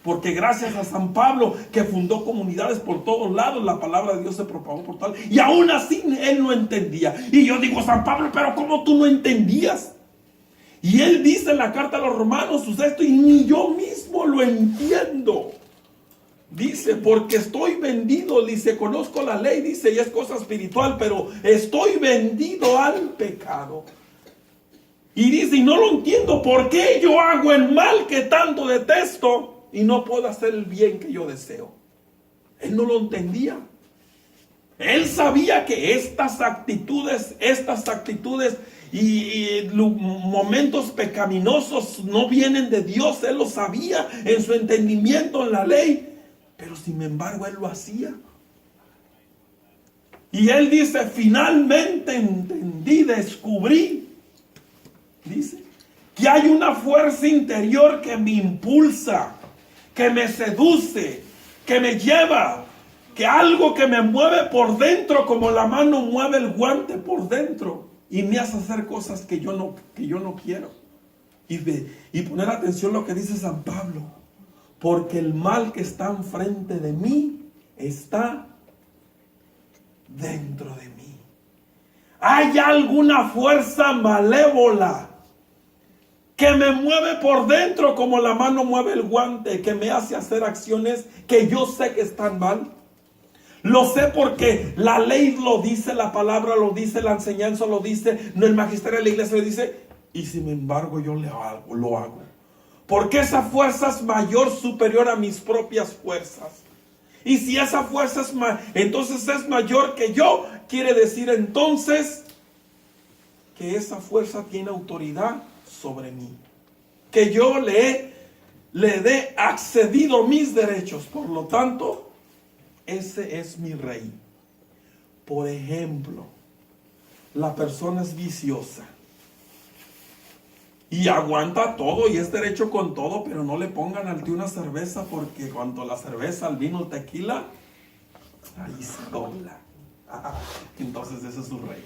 Porque gracias a San Pablo, que fundó comunidades por todos lados, la palabra de Dios se propagó por tal. Y aún así él no entendía. Y yo digo, San Pablo, pero ¿cómo tú no entendías? Y él dice en la carta a los Romanos, esto, y ni yo mismo lo entiendo. Dice, porque estoy vendido, dice, conozco la ley, dice, y es cosa espiritual, pero estoy vendido al pecado. Y dice, y no lo entiendo, ¿por qué yo hago el mal que tanto detesto y no puedo hacer el bien que yo deseo? Él no lo entendía. Él sabía que estas actitudes y momentos pecaminosos no vienen de Dios. Él lo sabía en su entendimiento en la ley, pero sin embargo él lo hacía. Y él dice, finalmente entendí, descubrí, dice, que hay una fuerza interior que me impulsa, que me seduce, que me lleva, que algo que me mueve por dentro, como la mano mueve el guante por dentro, y me hace hacer cosas que yo no quiero. Y poner atención a lo que dice San Pablo, porque el mal que está enfrente de mí está dentro de mí. Hay alguna fuerza malévola que me mueve por dentro como la mano mueve el guante, que me hace hacer acciones que yo sé que están mal. Lo sé porque la ley lo dice, la palabra lo dice, la enseñanza lo dice, el magisterio de la iglesia lo dice, y sin embargo yo lo hago. Porque esa fuerza es mayor, superior a mis propias fuerzas. Y si esa fuerza entonces es mayor que yo, quiere decir entonces que esa fuerza tiene autoridad sobre mí. Que yo le dé accedido mis derechos. Por lo tanto, ese es mi rey. Por ejemplo, la persona es viciosa y aguanta todo y es derecho con todo, pero no le pongan al tío una cerveza, porque cuando la cerveza, el vino, el tequila, ahí se dobla. Entonces ese es su rey.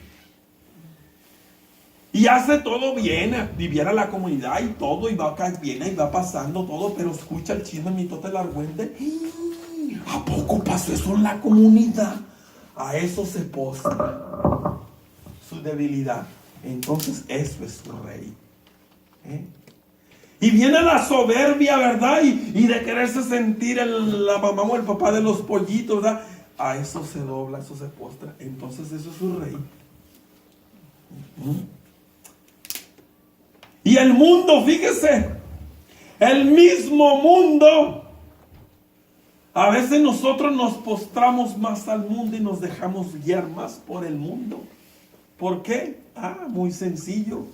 Y hace todo bien, viviera la comunidad y todo, y va bien, y va pasando todo, pero escucha el chisme mitote el argüente. ¿A poco pasó eso en la comunidad? A eso se postra su debilidad. Entonces eso es su rey. Y viene la soberbia, ¿verdad? Y de quererse sentir la mamá o el papá de los pollitos, ¿verdad? A eso se dobla, eso se postra. Entonces eso es su rey. Y el mundo, fíjese, el mismo mundo. A veces nosotros nos postramos más al mundo y nos dejamos guiar más por el mundo. ¿Por qué? Muy sencillo.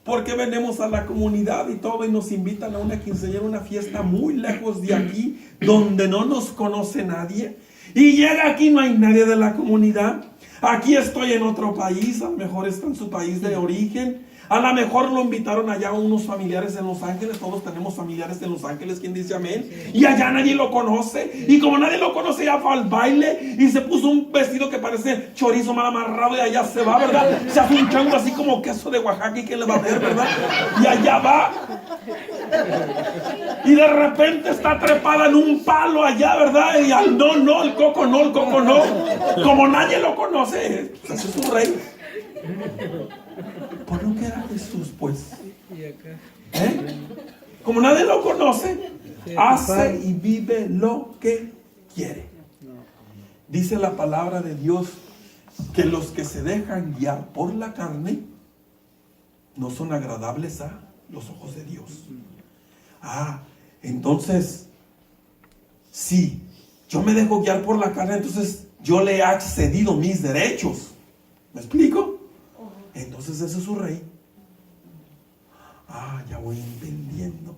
Porque venimos a la comunidad y todo y nos invitan a una quinceañera, una fiesta muy lejos de aquí, donde no nos conoce nadie. Y llega aquí, no hay nadie de la comunidad. Aquí estoy en otro país, a lo mejor está en su país de origen. A lo mejor lo invitaron allá unos familiares en Los Ángeles. Todos tenemos familiares en Los Ángeles, ¿quién dice amén? Y allá nadie lo conoce. Y como nadie lo conoce, ya fue al baile y se puso un vestido que parece chorizo mal amarrado y allá se va, ¿verdad? Se hace un chango así como queso de Oaxaca y ¿qué le va a ver, verdad? Y allá va. Y de repente está trepada en un palo allá, ¿verdad? Y al no, el coco no. Como nadie lo conoce, pues ese es su rey. ¿Por qué era Jesús, pues? Como nadie lo conoce, hace y vive lo que quiere. Dice la palabra de Dios que los que se dejan guiar por la carne no son agradables a los ojos de Dios. Entonces, si yo me dejo guiar por la carne, entonces yo le he accedido mis derechos. ¿Me explico? Entonces ese es su rey. Ya voy entendiendo.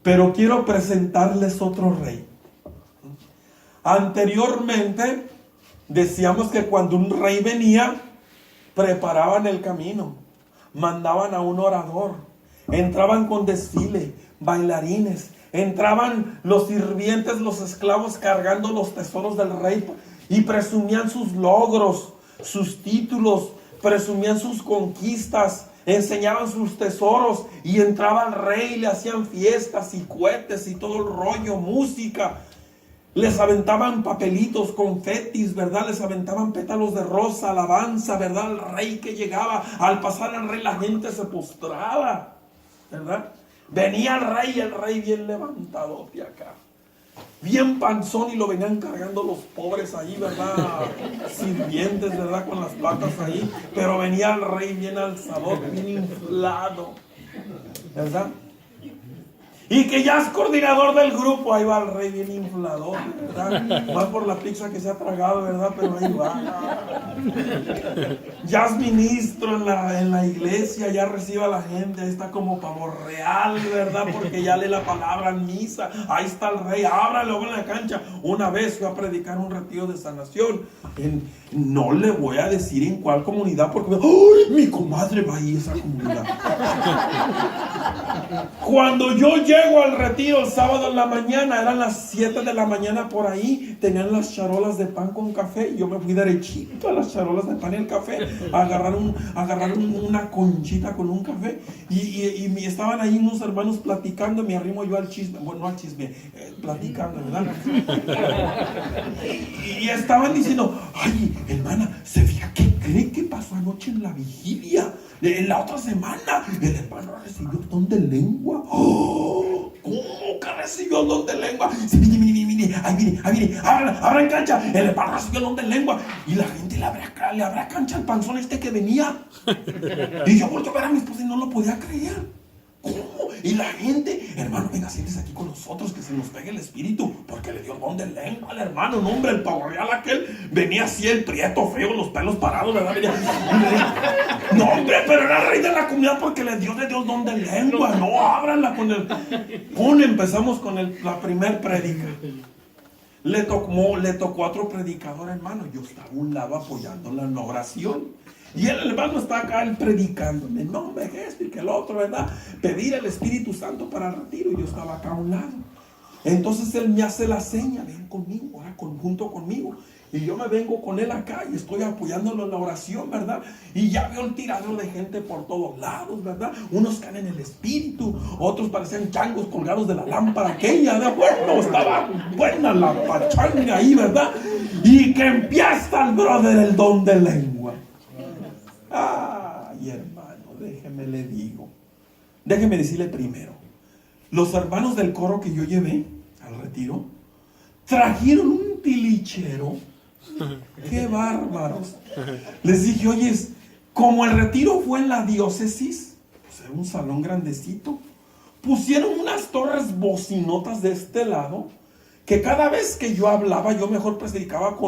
Pero quiero presentarles otro rey. Anteriormente decíamos que cuando un rey venía, preparaban el camino, mandaban a un orador, entraban con desfile, bailarines, entraban los sirvientes, los esclavos cargando los tesoros del rey y presumían sus logros, sus títulos, presumían sus conquistas, enseñaban sus tesoros y entraba el rey, le hacían fiestas y cohetes y todo el rollo, música. Les aventaban papelitos, confetis, ¿verdad? Les aventaban pétalos de rosa, alabanza, ¿verdad? El rey que llegaba, al pasar al rey la gente se postraba, ¿verdad? Venía el rey bien levantado de acá, bien panzón, y lo venían cargando los pobres ahí, ¿verdad? Sirvientes, ¿verdad? Con las patas ahí. Pero venía el rey bien alzado, bien inflado, ¿verdad? Y que ya es coordinador del grupo, ahí va el rey bien inflado, ¿verdad? Más por la pizza que se ha tragado, ¿verdad? Pero ahí va. Ya es ministro en la iglesia, ya recibe a la gente, ahí está como pavo real, ¿verdad? Porque ya lee la palabra en misa. Ahí está el rey, ábrale en la cancha. Una vez fui a predicar un retiro de sanación. No le voy a decir en cuál comunidad, porque ¡ay! Mi comadre va ahí a esa comunidad. Cuando yo llego al retiro el sábado en la mañana, eran las 7 de la mañana por ahí, tenían las charolas de pan con café, y yo me fui derechito a las charolas de pan y el café, a agarrar una conchita con un café, y estaban ahí unos hermanos platicando, me arrimo yo al chisme, bueno, no al chisme, platicando, ¿verdad? y estaban diciendo, ay, hermana, ¿se fija qué cree que pasó anoche en la vigilia? En la otra semana, el hermano recibió don de lengua. ¡Oh! ¿Cómo que recibió don de lengua? Sí, mire, ahí viene, abran cancha. El hermano recibió don de lengua. Y la gente le abra cancha al panzón que venía. Y yo volví a ver a mi esposa y no lo podía creer. ¿Cómo? Y la gente, hermano, venga, siéntese aquí con nosotros, que se nos pegue el espíritu, porque le dio don de lengua al hermano. No, hombre, el pavo real aquel venía así, el prieto feo, los pelos parados, ¿verdad? No, hombre, pero era el rey de la comunidad porque le dio de Dios don de lengua. No, ábranla con el... Empezamos con la primer prédica. Le tocó a otro predicador, hermano. Yo estaba a un lado apoyándola en la oración. Y el hermano está acá, él predicándome, no me esto y que el otro, ¿verdad? Pedir el Espíritu Santo para el retiro, y yo estaba acá a un lado. Entonces él me hace la seña, ven conmigo, ahora junto conmigo. Y yo me vengo con él acá y estoy apoyándolo en la oración, ¿verdad? Y ya veo el tiradero de gente por todos lados, ¿verdad? Unos caen en el espíritu, otros parecían changos colgados de la lámpara aquella, ¿verdad? Bueno, estaba buena la pachanga ahí, ¿verdad? Y que empieza el brother el don de lengua. Ay, hermano, déjeme decirle primero, los hermanos del coro que yo llevé al retiro trajeron un tilichero. ¡Qué bárbaros! Les dije, oye, como el retiro fue en la diócesis, pues era un salón grandecito, pusieron unas torres bocinotas de este lado, que cada vez que yo hablaba, yo mejor predicaba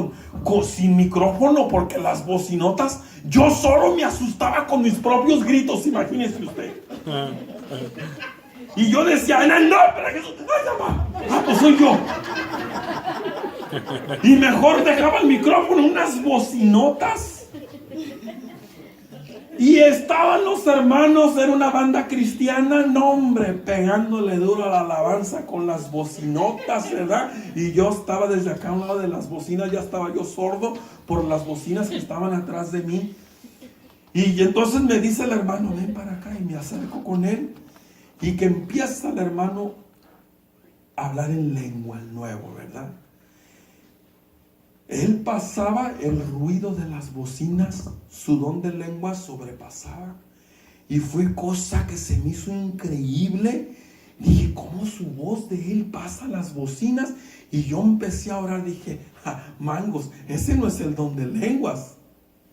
sin micrófono, porque las bocinotas, yo solo me asustaba con mis propios gritos, imagínese usted. Y yo decía, en el nombre de Jesús, pues soy yo. Y mejor dejaba el micrófono, unas bocinotas. Y estaban los hermanos, era una banda cristiana, no hombre, pegándole duro a la alabanza con las bocinotas, ¿verdad? Y yo estaba desde acá a un lado de las bocinas, ya estaba yo sordo por las bocinas que estaban atrás de mí. Y entonces me dice el hermano, ven para acá, y me acerco con él. Y que empieza el hermano a hablar en lengua, el nuevo, ¿verdad? Él pasaba el ruido de las bocinas, su don de lengua sobrepasaba. Y fue cosa que se me hizo increíble. Dije, ¿cómo su voz de él pasa las bocinas? Y yo empecé a orar, dije, mangos, ese no es el don de lenguas,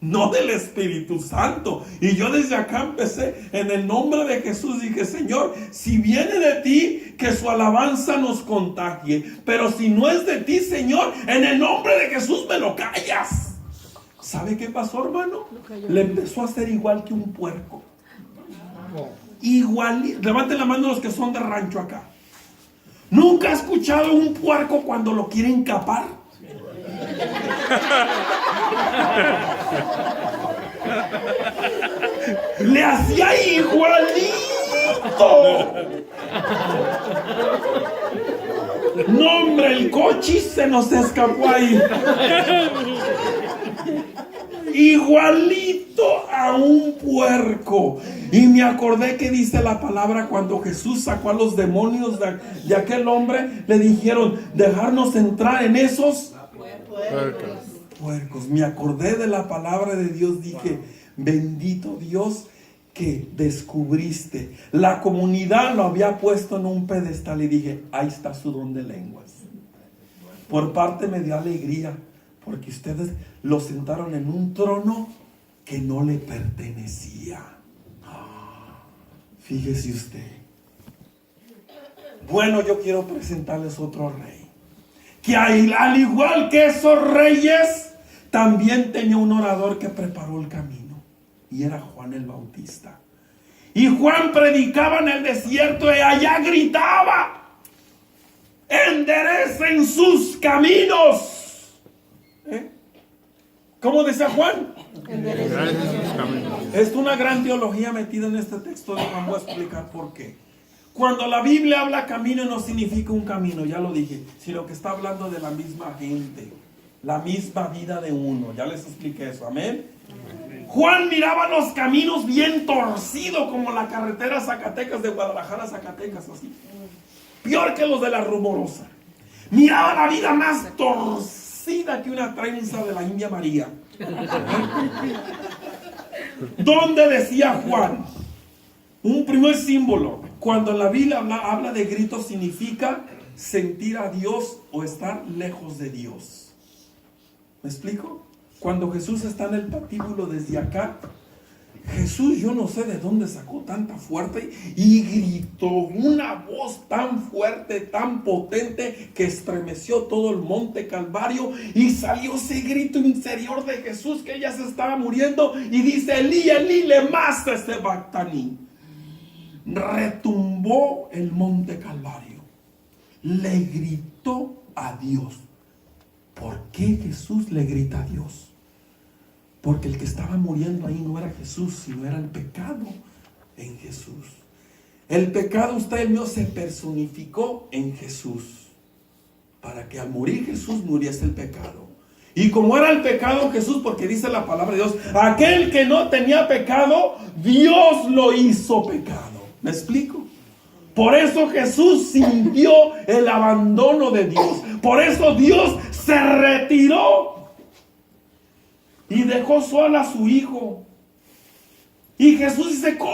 no del Espíritu Santo. Y yo desde acá empecé, en el nombre de Jesús, dije, Señor, si viene de ti, que su alabanza nos contagie. Pero si no es de ti, Señor, en el nombre de Jesús me lo callas. ¿Sabe qué pasó, hermano? Le empezó a hacer igual que un puerco. Igual, levanten la mano los que son de rancho acá. ¿Nunca ha escuchado un puerco cuando lo quieren capar? Le hacía igualito. No, hombre, el cochis se nos escapó ahí. Igualito a un puerco. Y me acordé que dice la palabra cuando Jesús sacó a los demonios de aquel hombre, le dijeron, dejarnos entrar en esos puercos. Me acordé de la palabra de Dios, dije, bendito Dios que descubriste. La comunidad lo había puesto en un pedestal y dije, ahí está su don de lenguas. Por parte me dio alegría, porque ustedes lo sentaron en un trono que no le pertenecía. Fíjese usted. Bueno, yo quiero presentarles otro rey, que al igual que esos reyes, también tenía un orador que preparó el camino, y era Juan el Bautista. Y Juan predicaba en el desierto y allá gritaba, enderecen sus caminos. ¿Cómo decía Juan? Enderecen sus caminos. Es una gran teología metida en este texto, y vamos a explicar por qué. Cuando la Biblia habla camino, no significa un camino, ya lo dije, sino que está hablando de la misma gente, la misma vida de uno. Ya les expliqué eso, amén. Juan miraba los caminos bien torcidos, como la carretera Zacatecas, de Guadalajara a Zacatecas, así. Peor que los de la Rumorosa. Miraba la vida más torcida que una trenza de la India María. ¿Dónde decía Juan? Un primer símbolo. Cuando la Biblia habla de gritos, significa sentir a Dios o estar lejos de Dios. ¿Me explico? Cuando Jesús está en el patíbulo desde acá, Jesús, yo no sé de dónde sacó tanta fuerte y gritó una voz tan fuerte, tan potente, que estremeció todo el monte Calvario, y salió ese grito interior de Jesús que ya se estaba muriendo y dice, Elí, Elí, lema sabachthani. Retumbó el monte Calvario, le gritó a Dios. ¿Por qué Jesús le grita a Dios? Porque el que estaba muriendo ahí no era Jesús, sino era el pecado en Jesús. El pecado, usted mío, se personificó en Jesús, para que al morir Jesús muriese el pecado. Y como era el pecado en Jesús, porque dice la palabra de Dios, aquel que no tenía pecado, Dios lo hizo pecado. ¿Me explico? Por eso Jesús sintió el abandono de Dios. Por eso Dios se retiró y dejó solo a su hijo. Y Jesús dice, ¿cómo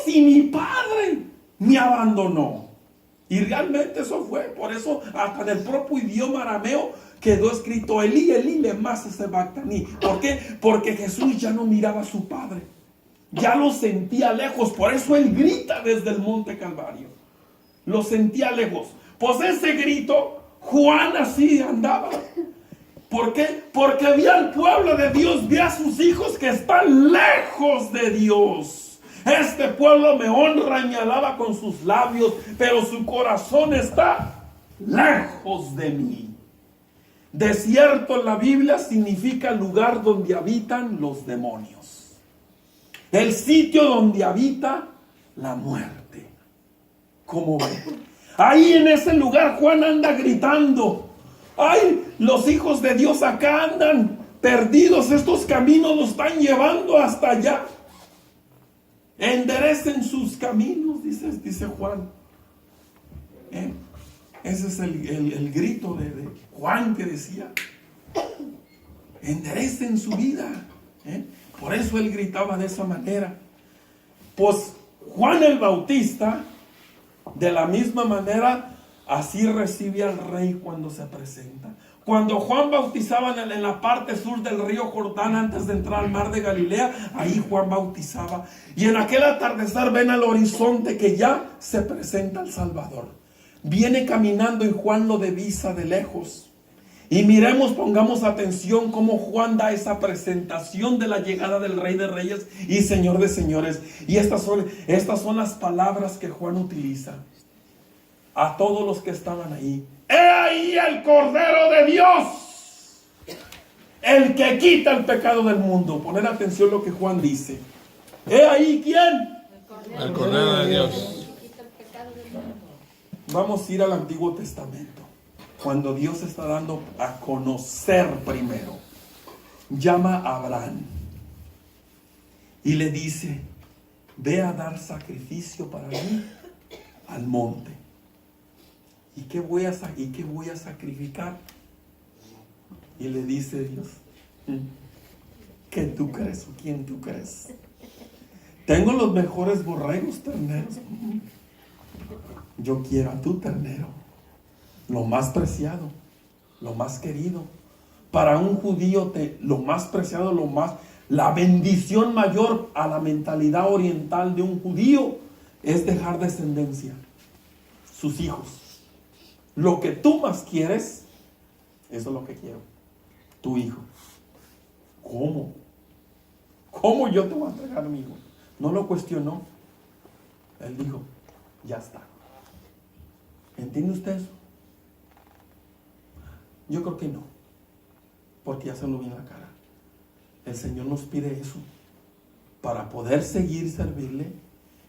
si mi padre me abandonó? Y realmente eso fue. Por eso hasta en el propio idioma arameo quedó escrito Elí, Elí, lema sabachthani. ¿Por qué? Porque Jesús ya no miraba a su padre, ya lo sentía lejos. Por eso él grita desde el monte Calvario, lo sentía lejos. Pues ese grito, Juan así andaba. ¿Por qué? Porque había el pueblo de Dios, ve a sus hijos que están lejos de Dios. Este pueblo me honra y me alaba con sus labios, pero su corazón está lejos de mí. Desierto en la Biblia significa lugar donde habitan los demonios, el sitio donde habita la muerte. ¿Cómo ven? Ahí en ese lugar Juan anda gritando, ay, los hijos de Dios acá andan perdidos, estos caminos los están llevando hasta allá. Enderecen sus caminos, dice Juan. Ese es el grito de Juan que decía, enderecen su vida. Por eso él gritaba de esa manera. Pues Juan el Bautista, de la misma manera, así recibe al rey cuando se presenta. Cuando Juan bautizaba en la parte sur del río Jordán, antes de entrar al mar de Galilea, ahí Juan bautizaba. Y en aquel atardecer ven al horizonte que ya se presenta el Salvador. Viene caminando y Juan lo divisa de lejos. Y miremos, pongamos atención cómo Juan da esa presentación de la llegada del Rey de Reyes y Señor de Señores. Y estas son las palabras que Juan utiliza a todos los que estaban ahí. ¡He ahí el Cordero de Dios, el que quita el pecado del mundo! Poner atención lo que Juan dice. ¿He ahí quién? El Cordero de Dios. Vamos a ir al Antiguo Testamento, cuando Dios está dando a conocer primero. Llama a Abraham y le dice, ve a dar sacrificio para mí al monte. ¿Y qué voy a sacrificar? Y le dice Dios, ¿qué tú crees o quién tú crees? Tengo los mejores borregos, terneros. Yo quiero a tu ternero, lo más preciado, lo más querido. Para un judío, lo más preciado, la bendición mayor a la mentalidad oriental de un judío es dejar descendencia, sus hijos. Lo que tú más quieres, eso es lo que quiero, tu hijo. ¿Cómo? ¿Cómo yo te voy a entregar a mi hijo? No lo cuestionó. Él dijo, ya está. ¿Entiende usted eso? Yo creo que no, porque ya se lo vi en la cara. El Señor nos pide eso. Para poder seguir servirle,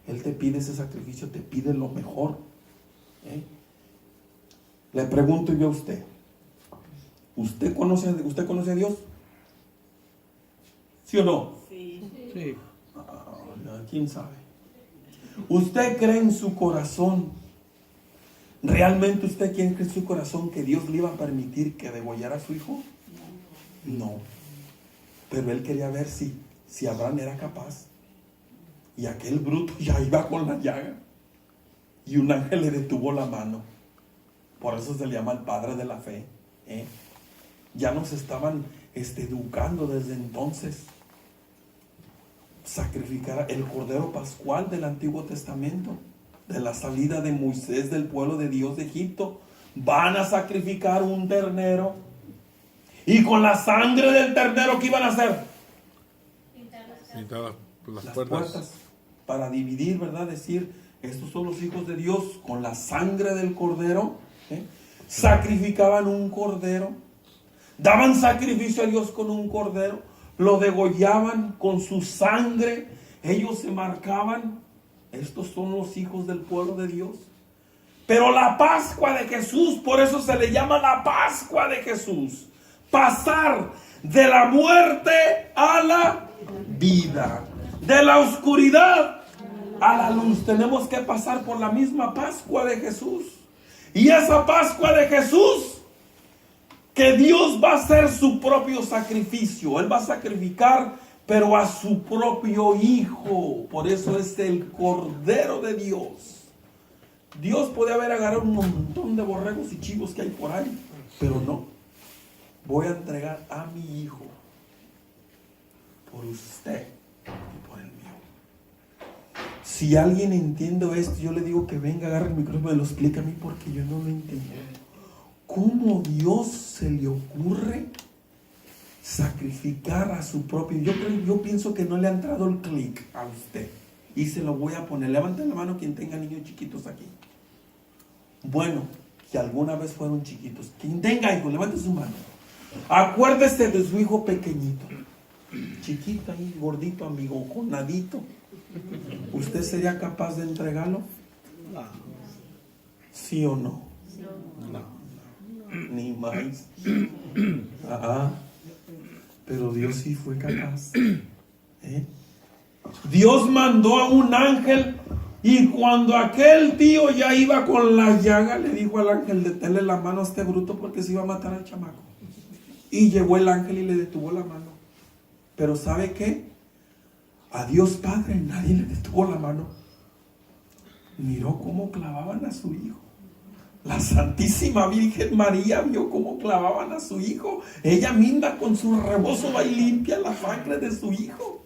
Él te pide ese sacrificio, te pide lo mejor. Le pregunto yo a usted, ¿usted conoce a Dios? ¿Sí o no? Sí. ¿Quién sabe? ¿Usted cree en su corazón? ¿Realmente usted cree en su corazón que Dios le iba a permitir que degollara a su hijo? No. Pero él quería ver si Abraham era capaz. Y aquel bruto ya iba con la llaga. Y un ángel le detuvo la mano. Por eso se le llama el padre de la fe. Ya nos estaban educando desde entonces. Sacrificar el cordero pascual del Antiguo Testamento, de la salida de Moisés del pueblo de Dios de Egipto. Van a sacrificar un ternero. Y con la sangre del ternero, ¿qué iban a hacer? Pintar las Las puertas. puertas. Para dividir, ¿verdad? Decir, estos son los hijos de Dios. Con la sangre del cordero, sacrificaban un cordero. Daban sacrificio a Dios con un cordero. Lo degollaban con su sangre. Ellos se marcaban. Estos son los hijos del pueblo de Dios. Pero la Pascua de Jesús, por eso se le llama la Pascua de Jesús. Pasar de la muerte a la vida, de la oscuridad a la luz. Tenemos que pasar por la misma Pascua de Jesús. Y esa Pascua de Jesús, que Dios va a hacer su propio sacrificio. Él va a sacrificar, pero a su propio Hijo. Por eso es el Cordero de Dios. Dios puede haber agarrado un montón de borregos y chivos que hay por ahí, pero no. Voy a entregar a mi Hijo por usted y por el mío. Si alguien entiende esto, yo le digo que venga, agarre el micrófono y me lo explique a mí, porque yo no lo entiendo. ¿Cómo Dios se le ocurre sacrificar a su propio? Yo pienso que no le ha entrado el clic a usted. Y se lo voy a poner. Levanten la mano quien tenga niños chiquitos aquí. Bueno, que alguna vez fueron chiquitos. Quien tenga hijos, levante su mano. Acuérdese de su hijo pequeñito. Chiquito ahí, gordito, amigo, conadito. ¿Usted sería capaz de entregarlo? ¿Sí o no? No. Ni más. Pero Dios sí fue capaz. Dios mandó a un ángel, y cuando aquel tío ya iba con la llaga, le dijo al ángel, deténle la mano a este bruto porque se iba a matar al chamaco. Y llegó el ángel y le detuvo la mano. Pero ¿sabe qué? A Dios Padre nadie le detuvo la mano. Miró cómo clavaban a su hijo. La Santísima Virgen María vio cómo clavaban a su hijo. Ella misma con su rebozo va y limpia la sangre de su hijo.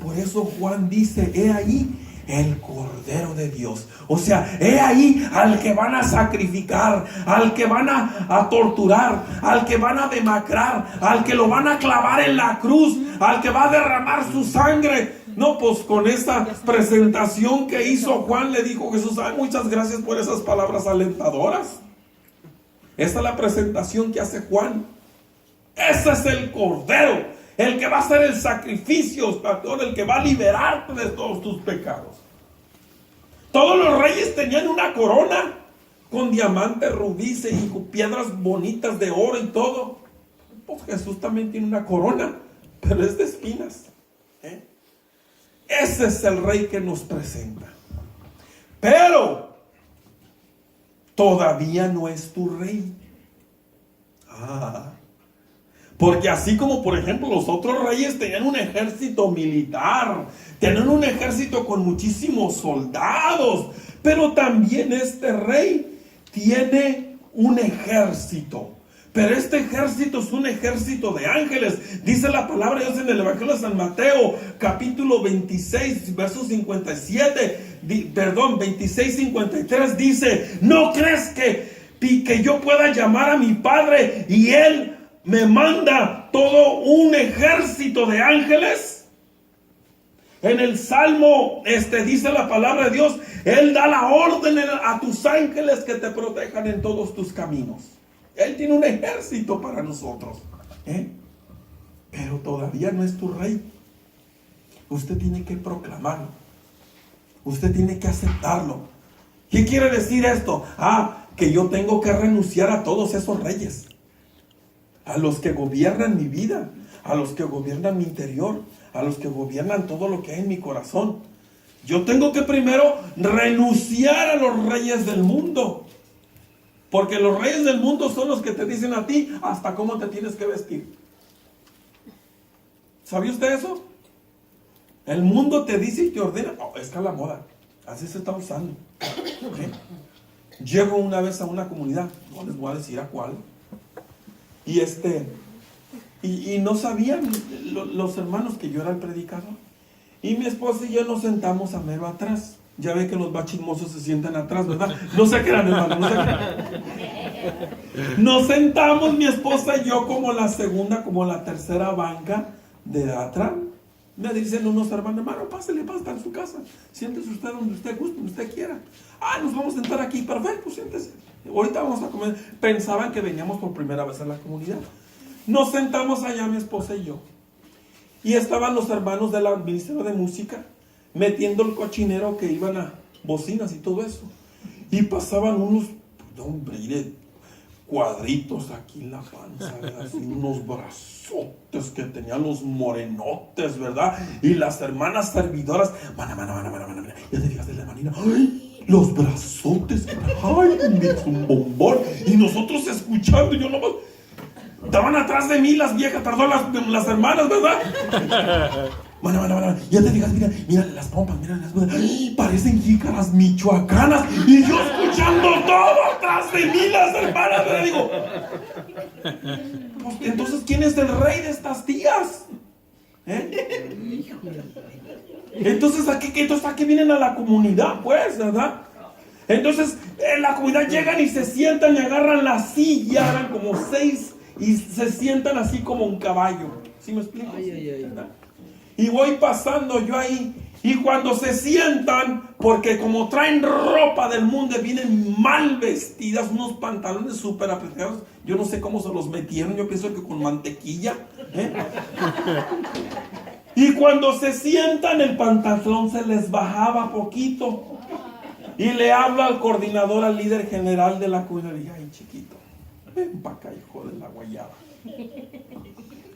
Por eso Juan dice, he ahí el Cordero de Dios. O sea, he ahí al que van a sacrificar, al que van a torturar, al que van a demacrar, al que lo van a clavar en la cruz, al que va a derramar su sangre. No, pues con esta presentación que hizo Juan, le dijo Jesús, muchas gracias por esas palabras alentadoras. Esta es la presentación que hace Juan. Ese es el Cordero, el que va a hacer el sacrificio, el que va a liberarte de todos tus pecados. Todos los reyes tenían una corona con diamantes, rubíes y con piedras bonitas de oro y todo. Pues Jesús también tiene una corona, pero es de espinas. Ese es el rey que nos presenta. Pero todavía no es tu rey. Porque así como por ejemplo los otros reyes tenían un ejército militar, tenían un ejército con muchísimos soldados, pero también este rey tiene un ejército. Pero este ejército es un ejército de ángeles. Dice la palabra de Dios en el Evangelio de San Mateo, capítulo 26, verso 57, 26, 53, dice: ¿no crees que yo pueda llamar a mi Padre y Él me manda todo un ejército de ángeles? En el Salmo dice la palabra de Dios: Él da la orden a tus ángeles que te protejan en todos tus caminos. Él tiene un ejército para nosotros, pero todavía no es tu rey. Usted tiene que proclamarlo. Usted tiene que aceptarlo. ¿Qué quiere decir esto? Que yo tengo que renunciar a todos esos reyes, a los que gobiernan mi vida, a los que gobiernan mi interior, a los que gobiernan todo lo que hay en mi corazón. Yo tengo que primero renunciar a los reyes del mundo, porque los reyes del mundo son los que te dicen a ti hasta cómo te tienes que vestir. ¿Sabía usted eso? El mundo te dice y te ordena. Es que a la moda, así se está usando. Llego una vez a una comunidad, no les voy a decir a cuál, y no sabían los hermanos que yo era el predicador. Y mi esposa y yo nos sentamos a mero atrás. Ya ve que los bachismosos se sientan atrás, ¿verdad? No se crean, hermano, no se crean. Nos sentamos, mi esposa y yo, como la segunda, como la tercera banca de atrás. Me dicen unos hermanos: hermano, pásale, está en su casa. Siéntese usted donde usted guste, donde usted quiera. Nos vamos a sentar aquí, perfecto, siéntese. Ahorita vamos a comer. Pensaban que veníamos por primera vez a la comunidad. Nos sentamos allá, mi esposa y yo. Y estaban los hermanos del ministerio de música metiendo el cochinero que iban a bocinas y todo eso. Y pasaban unos, cuadritos aquí en la panza, ¿verdad? Así, unos brazotes que tenían los morenotes, ¿verdad? Y las hermanas servidoras, ya te fijas de la hermanina, ¡ay! Los brazotes, ¡ay! Es un bombón. Y nosotros escuchando, yo nomás, estaban atrás de mí las viejas, las hermanas, ¿verdad? Ya te fijas, mira las pompas, mira las cosas. Parecen jícaras michoacanas. Y yo escuchando todo atrás de mí, las hermanas, ¿verdad? Digo, pues, entonces, ¿quién es el rey de estas tías? Entonces, ¿a qué vienen a la comunidad, pues, verdad? Entonces, en la comunidad llegan y se sientan y agarran la silla, eran como 6, y se sientan así como un caballo. ¿Sí me explico? Y voy pasando yo ahí, y cuando se sientan, porque como traen ropa del mundo, vienen mal vestidas, unos pantalones súper apretados, yo no sé cómo se los metieron, yo pienso que con mantequilla, y cuando se sientan, el pantalón se les bajaba poquito, y le hablo al coordinador, al líder general de la comunidad, y dije: ay, chiquito, ven para acá, hijo de la guayaba.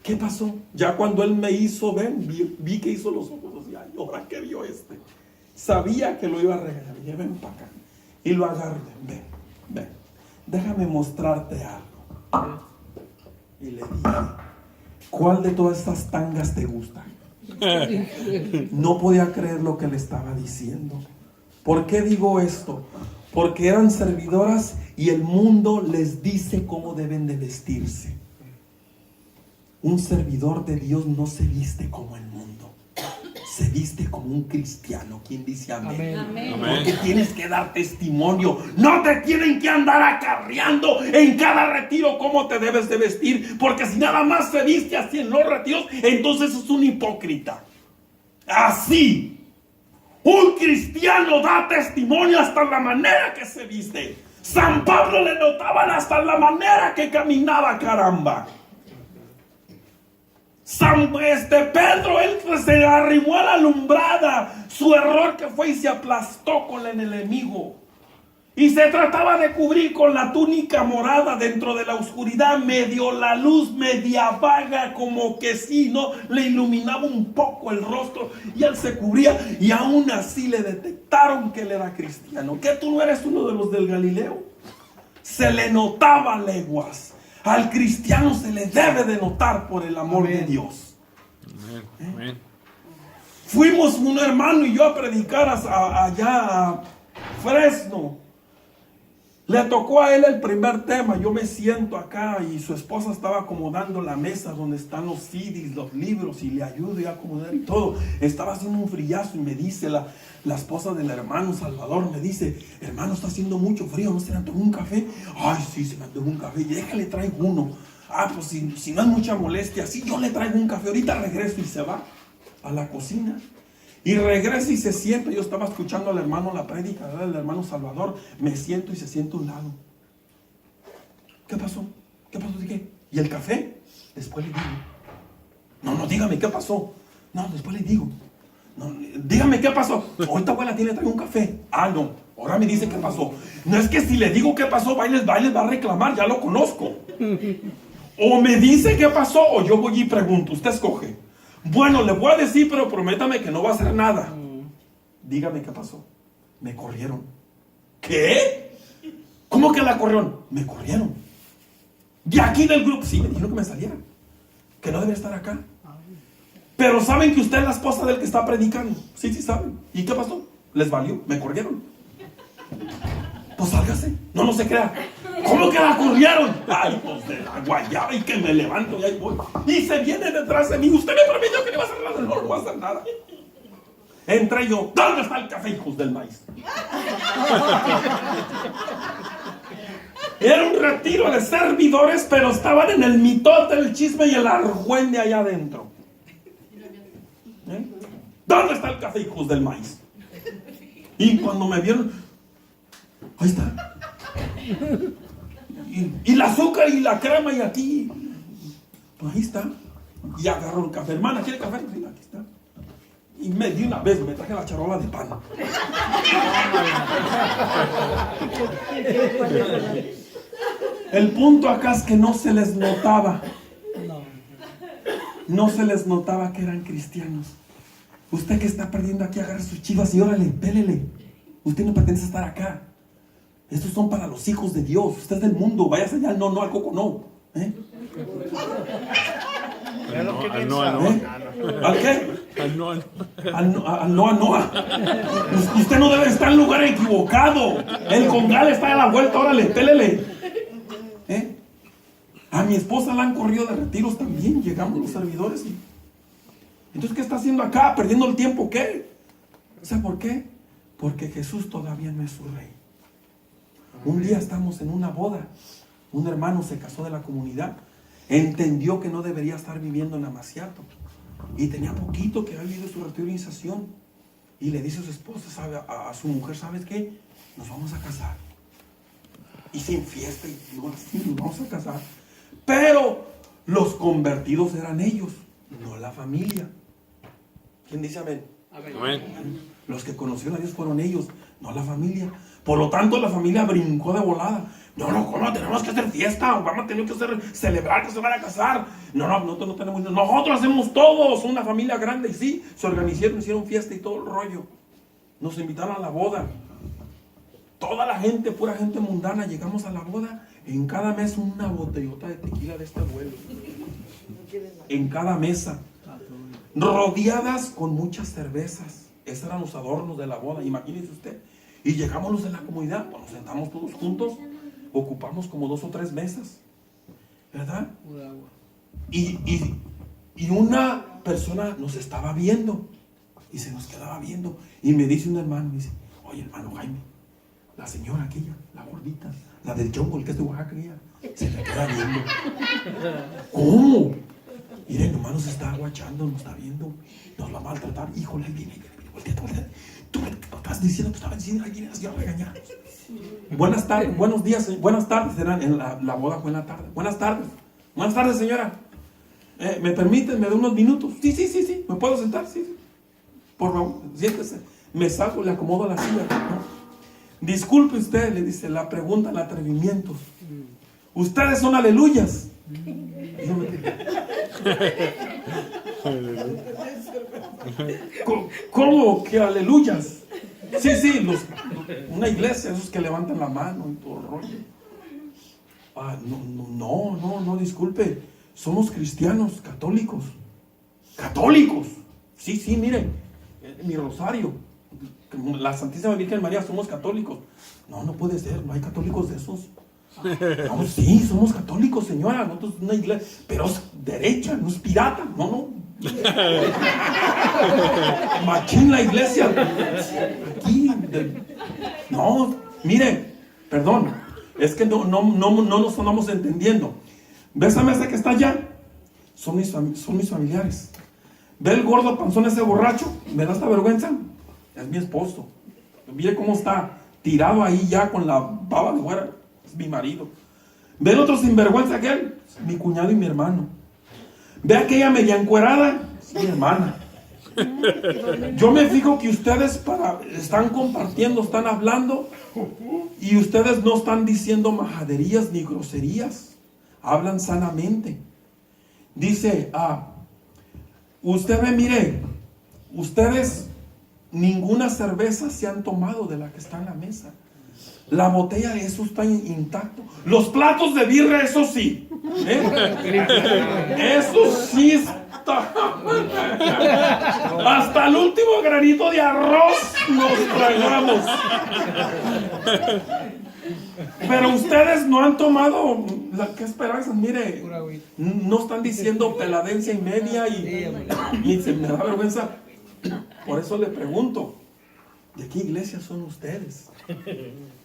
¿Qué pasó? Ya cuando él me hizo ver, vi que hizo los ojos y ay, ahora que vio sabía que lo iba a regañar. Y dije: ven para acá. Y lo agarré: ven, déjame mostrarte algo. Y le dije: ¿cuál de todas estas tangas te gusta? No podía creer lo que le estaba diciendo. ¿Por qué digo esto? Porque eran servidoras y el mundo les dice cómo deben de vestirse. Un servidor de Dios no se viste como el mundo, se viste como un cristiano. ¿Quién dice amén? Amén. Porque tienes que dar testimonio. No te tienen que andar acarreando en cada retiro cómo te debes de vestir, porque si nada más se viste así en los retiros, entonces es un hipócrita. Así, un cristiano da testimonio hasta la manera que se viste. San Pablo le notaban hasta la manera que caminaba, caramba. Pedro, él se arrimó a la alumbrada. Su error que fue y se aplastó con el enemigo. Y se trataba de cubrir con la túnica morada dentro de la oscuridad, medio la luz, media vaga, como que sí, ¿no? Le iluminaba un poco el rostro y él se cubría y aún así le detectaron que él era cristiano. ¿Que tú no eres uno de los del Galileo? Se le notaba a leguas. Al cristiano se le debe de notar por el amor de Dios. Amén. Fuimos un hermano y yo a predicar allá a Fresno. Le tocó a él el primer tema. Yo me siento acá y su esposa estaba acomodando la mesa donde están los CDs, los libros, y le ayudo a acomodar y todo. Estaba haciendo un frillazo y me dice la esposa del hermano Salvador, me dice: hermano, está haciendo mucho frío, ¿no se le antojó un café? Ay, sí, se me antojó un café. Déjale, traigo uno. Ah, pues si no es mucha molestia, sí, yo le traigo un café. Ahorita regreso. Y se va a la cocina. Y regresa y se sienta. Yo estaba escuchando al hermano la prédica del hermano Salvador. Me siento y se sienta a un lado. ¿Qué pasó? ¿Qué pasó de qué? ¿Y el café? Después le digo. No, dígame qué pasó. No, después le digo. No, dígame qué pasó. Ahorita abuela tiene trae un café. Ah, no. Ahora me dice qué pasó. No, es que si le digo qué pasó, va y les va a reclamar. Ya lo conozco. O me dice qué pasó o yo voy y pregunto. Usted escoge. Bueno, le voy a decir, pero prométame que no va a hacer nada. Dígame qué pasó. Me corrieron. ¿Qué? ¿Cómo que la corrieron? Me corrieron. De aquí del grupo. Sí, me dijeron que me saliera. Que no debe estar acá. Pero saben que usted es la esposa del que está predicando. Sí, saben. ¿Y qué pasó? Les valió. Me corrieron. Pues sálgase. No se crea. ¿Cómo que la corrieron? Ay, pues de la guayaba, y que me levanto y ahí voy. Y se viene detrás de mí. Usted me prometió que no iba a hacer nada. No voy a hacer nada. Entré yo. ¿Dónde está el café, hijos del maíz? Era un retiro de servidores, pero estaban en el mitote, el chisme y el argüende allá adentro. ¿Dónde está el café, hijos del maíz? Y cuando me vieron, ahí está. Y el azúcar y la crema y aquí, pues ahí está. Y agarró el café. Hermana, ¿quiere café? Sí, aquí está. Y me di una vez, me traje la charola de pan. El punto acá es que no se les notaba. No se les notaba que eran cristianos. Usted que está perdiendo aquí, agarre sus chivas y órale, pélele. Usted no pertenece a estar acá. Estos son para los hijos de Dios. Usted es del mundo. Váyase allá al no, al coco no. ¿Al qué? Al Noa. Usted no debe estar en lugar equivocado. El congal está a la vuelta. Órale, pélele. A mi esposa la han corrido de retiros también. Llegamos los servidores y... Entonces, ¿qué está haciendo acá? ¿Perdiendo el tiempo? ¿Qué? ¿Sabe por qué? Porque Jesús todavía no es su rey. Un día estamos en una boda. Un hermano se casó de la comunidad. Entendió que no debería estar viviendo en Amaciato. Y tenía poquito que había vivido su retiro de iniciación. Y le dice a su esposa, a su mujer, ¿sabes qué? Nos vamos a casar. Y sin fiesta, y digo, sí, nos vamos a casar. Pero los convertidos eran ellos, no la familia. ¿Quién dice amén? Amén. Los que conocieron a Dios fueron ellos, no la familia. Por lo tanto, la familia brincó de volada. No, ¿cómo? Tenemos que hacer fiesta. Vamos a tener que celebrar que se van a casar. Nosotros no tenemos. Nosotros hacemos todos una familia grande. Y sí, se organizaron, hicieron fiesta y todo el rollo. Nos invitaron a la boda. Toda la gente, pura gente mundana, llegamos a la boda. En cada mesa una botellota de tequila de este abuelo. En cada mesa. Rodeadas con muchas cervezas. Esos eran los adornos de la boda, imagínense usted. Y llegamos los de la comunidad, pues nos sentamos todos juntos, ocupamos como 2 o 3 mesas, ¿verdad? Y una persona nos estaba viendo y se nos quedaba viendo. Y me dice un hermano, me dice, oye, hermano Jaime, la señora aquella, la gordita, la del Chongo, el que es de Oaxaca, aquella, se le queda viendo. ¿Cómo? Miren, nomás nos está aguachando, nos está viendo, nos va a maltratar. Híjole, ahí viene, voltea. Tú estás diciendo, tú estabas diciendo, ahí viene la señora a regañar. Buenas tardes, buenos días, buenas tardes. En la boda fue en la tarde. Buenas tardes, señora. ¿Me permiten? ¿Me da unos minutos? Sí. ¿Me puedo sentar? Sí. Por favor, siéntese. Me salgo, le acomodo la silla, ¿no? Disculpe usted, le dice, la pregunta, el atrevimiento. Ustedes son aleluyas. No me diga. ¿Cómo que aleluyas? Sí, una iglesia, esos que levantan la mano y todo el rollo. No, disculpe. Somos cristianos, católicos. ¡Católicos! Sí, mire, mi rosario, la Santísima Virgen María, somos católicos. No puede ser, no hay católicos de esos. No, sí, somos católicos, señora. Nosotros una iglesia, pero es derecha, no es pirata. No. Machín la iglesia. Aquí. No, mire, perdón. Es que no nos estamos entendiendo. ¿Ve esa mesa que está allá? Son mis familiares. ¿Ve el gordo panzón ese borracho? ¿Me da esta vergüenza? Es mi esposo. Mire cómo está tirado ahí ya con la baba de fuera. Es mi marido. ¿Ve el otro sinvergüenza aquel? Es mi cuñado y mi hermano. ¿Ve aquella media encuerada? Es mi hermana. Yo me fijo que ustedes están compartiendo, están hablando, y ustedes no están diciendo majaderías ni groserías. Hablan sanamente. Dice, usted ve, mire, ustedes ninguna cerveza se han tomado de la que está en la mesa. La botella de eso está intacto. Los platos de birra, eso sí. Eso sí está. Hasta el último granito de arroz nos tragamos. Pero ustedes no han tomado ¿qué esperanzas? Mire, no están diciendo peladencia y media y se me da vergüenza. Por eso le pregunto, ¿de qué iglesia son ustedes?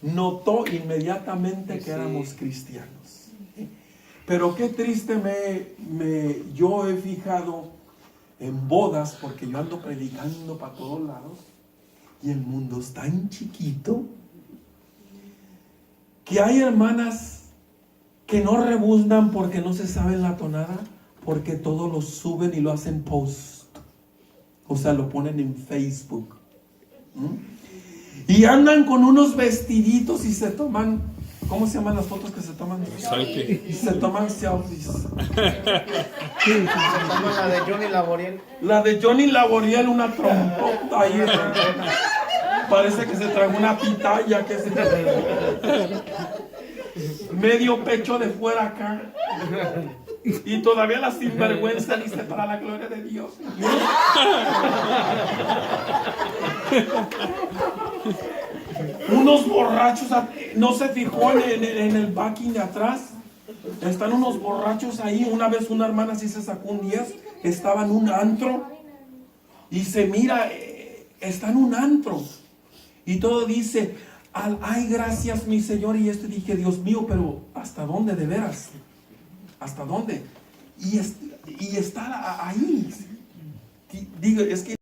Notó inmediatamente que éramos cristianos. Pero qué triste yo he fijado en bodas, porque yo ando predicando para todos lados y el mundo es tan chiquito que hay hermanas que no rebuznan porque no se saben la tonada, porque todo lo suben y lo hacen post, o sea, lo ponen en Facebook. Y andan con unos vestiditos y se toman, ¿cómo se llaman las fotos que se toman? Selfie. Y se toman selfies. Se toma la de Johnny Laboriel. La de Johnny Laboriel, una trompota ahí. Parece que se tragó una pitaya, que medio pecho de fuera acá. Y todavía la sinvergüenza dice, para la gloria de Dios. Unos borrachos, no se fijó en el backing de atrás. Están unos borrachos ahí. Una vez una hermana sí se sacó un 10. Estaba en un antro. Y se mira, está en un antro. Y todo dice, ay, gracias mi Señor. Y dije, Dios mío, pero ¿hasta dónde de veras? ¿Hasta dónde? Y está ahí. Digo, es que